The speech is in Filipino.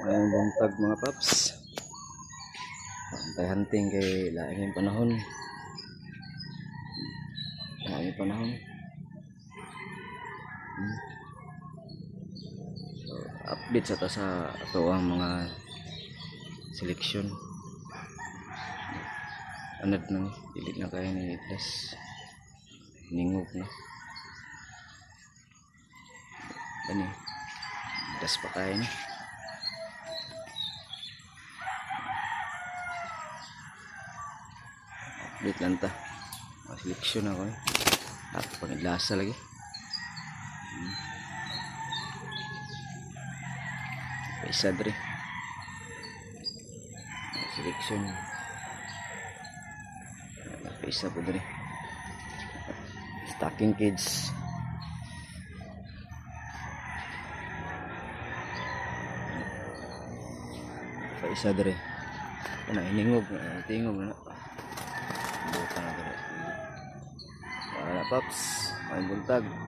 Ngayong buntag mga paps. Antay hunting kay laing yung panahon. Laing yung panahon. So, update sa ta sa ato ang mga selection. Anad nang dilit na kaya ni Itlas. Ningog na. Ani. Das pa kaya ni. Update lang ta. Selection ako eh. At panglasa lagi. Isa dre. Selection. Isa po dre. Stocking kids. Isa dre. Ano iningog, tingog na. Buta na dre. Wala paps, may buntag.